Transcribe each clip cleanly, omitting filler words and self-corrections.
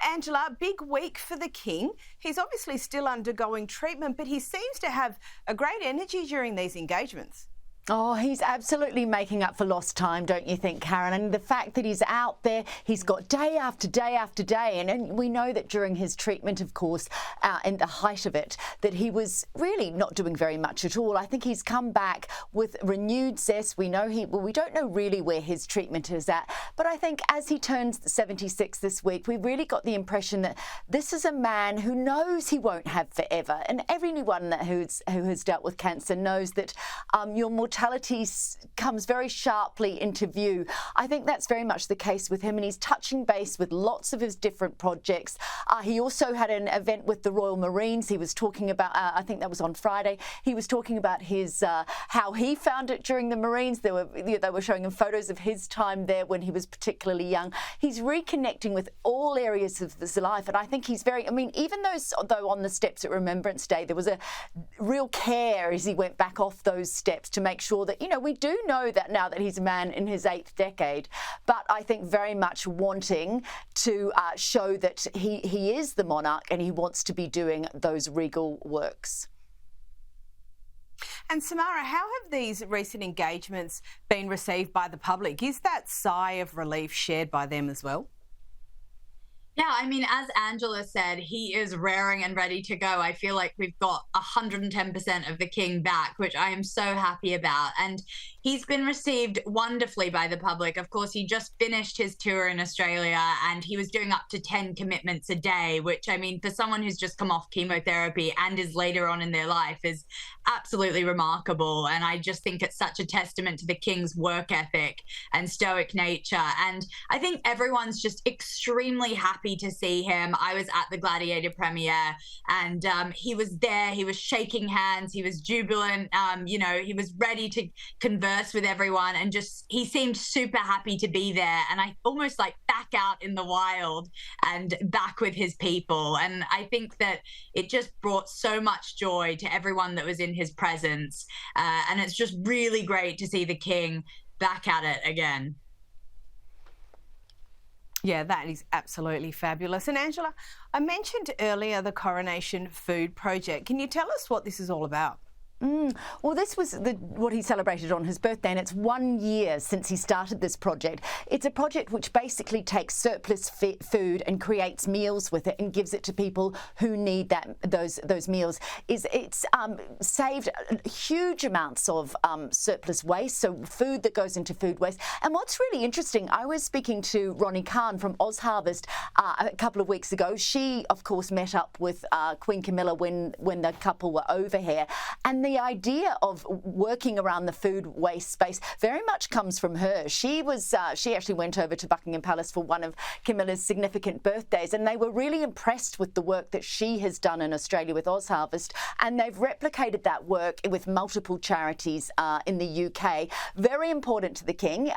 Angela, big week for the King. He's obviously still undergoing treatment, but he seems to have a great energy during these engagements. Oh, he's absolutely making up for lost time, don't you think, Karen? And the fact that he's out there, he's got day after day after day. And we know that during his treatment, of course, in the height of it, that he was really not doing very much at all. I think he's come back with renewed zest. We know we don't know really where his treatment is at. But I think as he turns 76 this week, we've really got the impression that this is a man who knows he won't have forever. And everyone who has dealt with cancer knows that your mortality comes very sharply into view. I think that's very much the case with him, and he's touching base with lots of his different projects. He also had an event with the Royal Marines. He was talking about, I think that was on Friday, he was talking about his how he found it during the Marines. They were showing him photos of his time there when he was particularly young. He's reconnecting with all areas of his life, and I think he's very, even though on the steps at Remembrance Day, there was a real care as he went back off those steps to make sure that, we do know that now that he's a man in his 8th decade, but I think very much wanting to show that he is the monarch and he wants to be doing those regal works. And Samara, how have these recent engagements been received by the public? Is that sigh of relief shared by them as well? Yeah, as Angela said, he is raring and ready to go. I feel like we've got 110% of the King back, which I am so happy about. And he's been received wonderfully by the public. Of course, he just finished his tour in Australia and he was doing up to 10 commitments a day, which, for someone who's just come off chemotherapy and is later on in their life is absolutely remarkable. And I just think it's such a testament to the King's work ethic and stoic nature. And I think everyone's just extremely happy to see him. I was at the Gladiator premiere and he was there, he was shaking hands, he was jubilant, he was ready to converse with everyone, and just he seemed super happy to be there, and I almost like back out in the wild and back with his people. And I think that it just brought so much joy to everyone that was in his presence, and it's just really great to see the King back at it again. Yeah, that is absolutely fabulous. And Angela, I mentioned earlier the Coronation Food Project. Can you tell us what this is all about? Well, this was what he celebrated on his birthday, and it's 1 year since he started this project. It's a project which basically takes surplus food and creates meals with it and gives it to people who need those meals. It's saved huge amounts of surplus waste, so food that goes into food waste. And what's really interesting, I was speaking to Ronnie Khan from OzHarvest a couple of weeks ago. She, of course, met up with Queen Camilla when the couple were over here, and the idea of working around the food waste space very much comes from her. She actually went over to Buckingham Palace for one of Camilla's significant birthdays, and they were really impressed with the work that she has done in Australia with OzHarvest, and they've replicated that work with multiple charities in the UK. Very important to the King.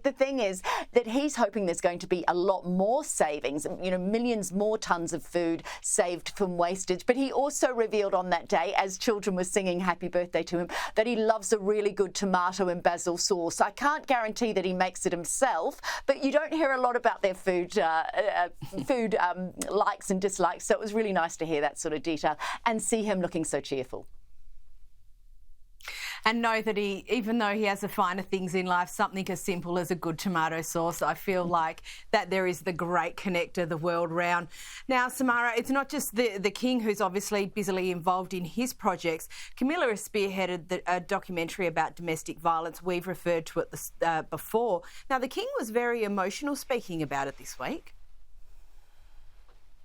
The thing is that he's hoping there's going to be a lot more savings, millions more tons of food saved from wastage. But he also revealed on that day, as children were singing happy birthday to him, that he loves a really good tomato and basil sauce. I can't guarantee that he makes it himself, but you don't hear a lot about their food likes and dislikes, so it was really nice to hear that sort of detail and see him looking so cheerful. And know that even though he has the finer things in life, something as simple as a good tomato sauce, I feel like that there is the great connector the world round. Now, Samara, it's not just the King who's obviously busily involved in his projects. Camilla has spearheaded a documentary about domestic violence. We've referred to it before. Now, the King was very emotional speaking about it this week.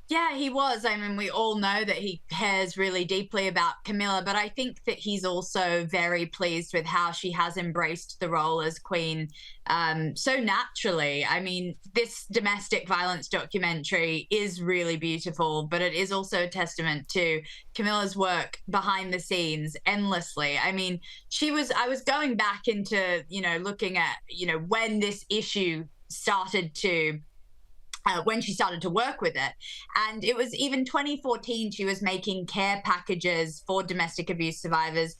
Yeah, he was. We all know that he cares really deeply about Camilla, but I think that he's also very pleased with how she has embraced the role as Queen so naturally. This domestic violence documentary is really beautiful, but it is also a testament to Camilla's work behind the scenes endlessly. I was going back into, looking at, when this issue started to when she started to work with it. And it was even 2014, she was making care packages for domestic abuse survivors.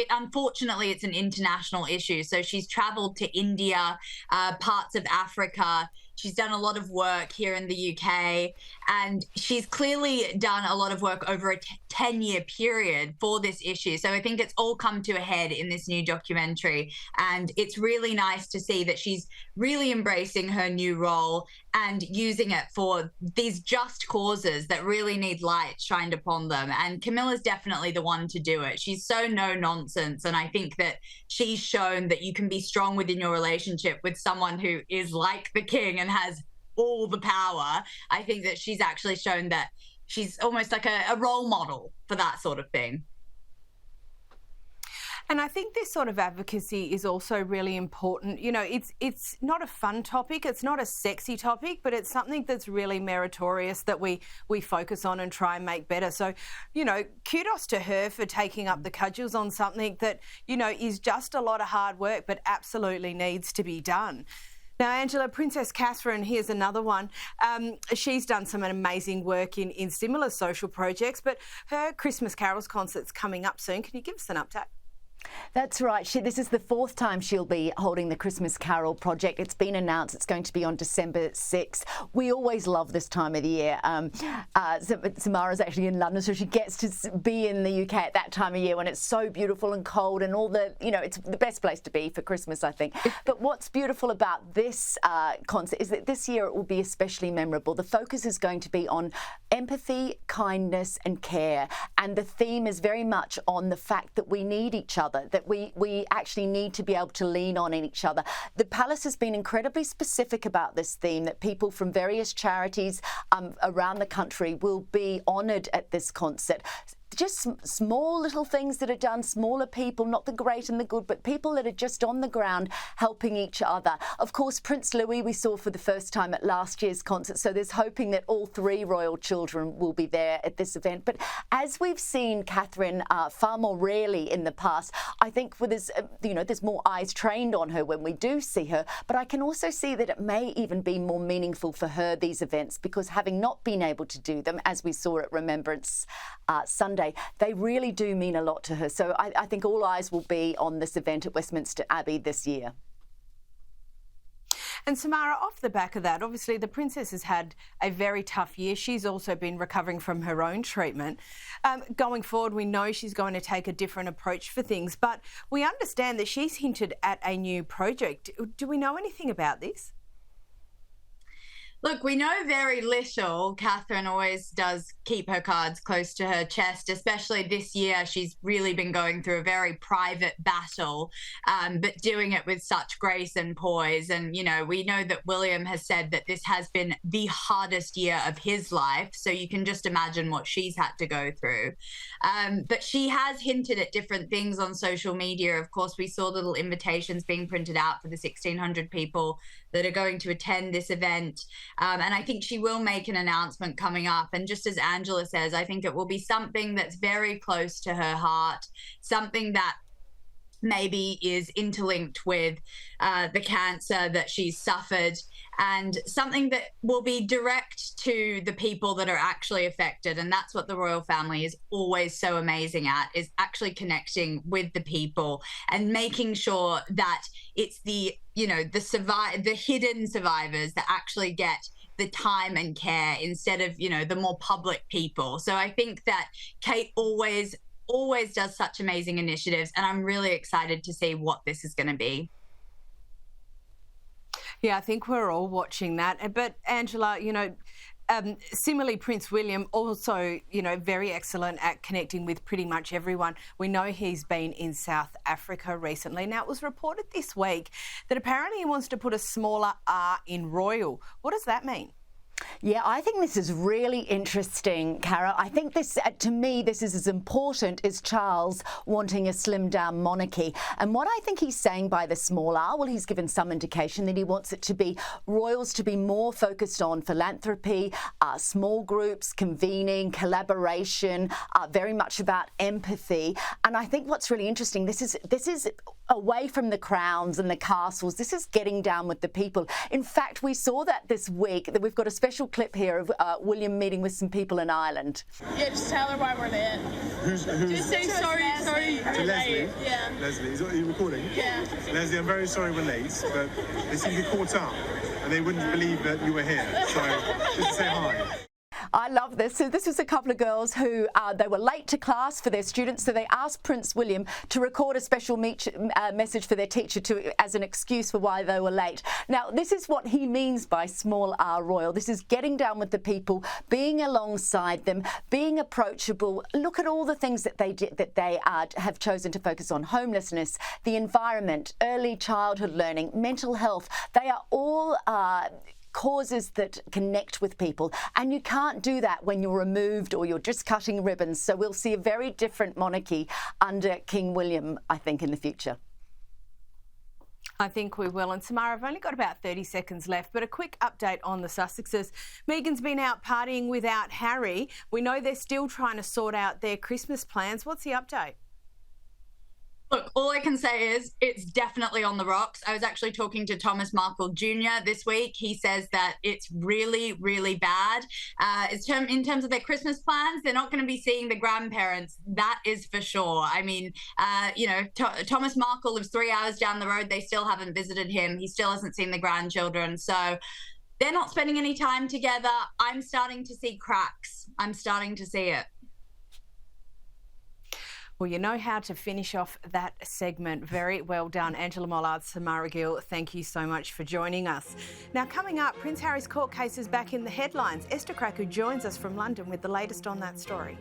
Unfortunately, it's an international issue. So she's traveled to India, parts of Africa. She's done a lot of work here in the UK, and she's clearly done a lot of work over a 10-year period for this issue. So I think it's all come to a head in this new documentary, and it's really nice to see that she's really embracing her new role and using it for these just causes that really need light shined upon them. And Camilla's definitely the one to do it. She's so no nonsense, and I think that she's shown that you can be strong within your relationship with someone who is like the king and has all the power. I think that she's actually shown that she's almost like a role model for that sort of thing. And I think this sort of advocacy is also really important. You know, it's not a fun topic, it's not a sexy topic, but it's something that's really meritorious that we focus on and try and make better. So, you know, kudos to her for taking up the cudgels on something that, you know, is just a lot of hard work, but absolutely needs to be done. Now, Angela, Princess Catherine, here's another one. She's done some amazing work in similar social projects, but her Christmas Carols concert's coming up soon. Can you give us an update? That's right. This is the 4th time she'll be holding the Christmas Carol project. It's been announced it's going to be on December 6th. We always love this time of the year. Samara's actually in London, so she gets to be in the UK at that time of year when it's so beautiful and cold and all the, you know, it's the best place to be for Christmas, I think. But what's beautiful about this concert is that this year it will be especially memorable. The focus is going to be on empathy, kindness and care. And the theme is very much on the fact that we need each other, that we actually need to be able to lean on each other. The Palace has been incredibly specific about this theme, that people from various charities around the country will be honoured at this concert. Just small little things that are done, smaller people, not the great and the good, but people that are just on the ground helping each other. Of course, Prince Louis we saw for the first time at last year's concert, so there's hoping that all 3 royal children will be there at this event. But as we've seen Catherine far more rarely in the past, I think there's more eyes trained on her when we do see her, but I can also see that it may even be more meaningful for her, these events, because having not been able to do them, as we saw at Remembrance Sunday, they really do mean a lot to her. So I think all eyes will be on this event at Westminster Abbey this year. And Samara, off the back of that, obviously the Princess has had a very tough year. She's also been recovering from her own treatment. Going forward, we know she's going to take a different approach for things, but we understand that she's hinted at a new project. Do we know anything about this? Look, we know very little. Catherine always does keep her cards close to her chest, especially this year. She's really been going through a very private battle, but doing it with such grace and poise. And, you know, we know that William has said that this has been the hardest year of his life. So you can just imagine what she's had to go through. But she has hinted at different things on social media. Of course, we saw little invitations being printed out for the 1,600 people that are going to attend this event. And I think she will make an announcement coming up. And just as Angela says, I think it will be something that's very close to her heart, something that maybe is interlinked with the cancer that she's suffered, and something that will be direct to the people that are actually affected. And that's what the royal family is always so amazing at, is actually connecting with the people and making sure that it's the, you know, the hidden survivors that actually get the time and care instead of, you know, the more public people. So I think that Kate always does such amazing initiatives, and I'm really excited to see what this is going to be. Yeah, I think we're all watching that. But Angela, you know, similarly, Prince William also, you know, very excellent at connecting with pretty much everyone. We know he's been in South Africa recently. Now, it was reported this week that apparently he wants to put a smaller R in royal. What does that mean? Yeah, I think this is really interesting, Cara. I think this, to me, this is as important as Charles wanting a slimmed down monarchy. And what I think he's saying by the small R, well, he's given some indication that he wants it to be royals to be more focused on philanthropy, small groups, convening, collaboration, very much about empathy. And I think what's really interesting, this is away from the crowns and the castles. This is getting down with the people. In fact, we saw that this week, that we've got a special clip here of William meeting with some people in Ireland. Yeah, just tell her why we're late. Who's Just say sorry, to Leslie? Yeah. Leslie, are you recording? Yeah. Leslie, I'm very sorry we're late, but they seem to be caught up. and they wouldn't believe that you were here. So just say hi. I love this. So this was a couple of girls who they were late to class for their students, so they asked Prince William to record a special message for their teacher as an excuse for why they were late. Now, this is what he means by small R royal. This is getting down with the people, being alongside them, being approachable. Look at all the things that they did, that they have chosen to focus on: homelessness, the environment, early childhood learning, mental health. They are all causes that connect with people, and you can't do that when you're removed or you're just cutting ribbons. So we'll see a very different monarchy under King William, I think, in the future. I think we will. And Samara, I've only got about 30 seconds left, but a quick update on the Sussexes. Meghan's been out partying without Harry. We know they're still trying to sort out their Christmas plans. What's the update? Look, all I can say is it's definitely on the rocks. I was actually talking to Thomas Markle Jr. this week. He says that it's really, really bad. In terms of their Christmas plans, they're not going to be seeing the grandparents. That is for sure. I mean, Thomas Markle lives 3 hours down the road. They still haven't visited him. He still hasn't seen the grandchildren. So they're not spending any time together. I'm starting to see cracks. I'm starting to see it. Well, you know how to finish off that segment. Very well done. Angela Mollard, Samara Gill, thank you so much for joining us. Now, coming up, Prince Harry's court case is back in the headlines. Esther Crack, who joins us from London with the latest on that story.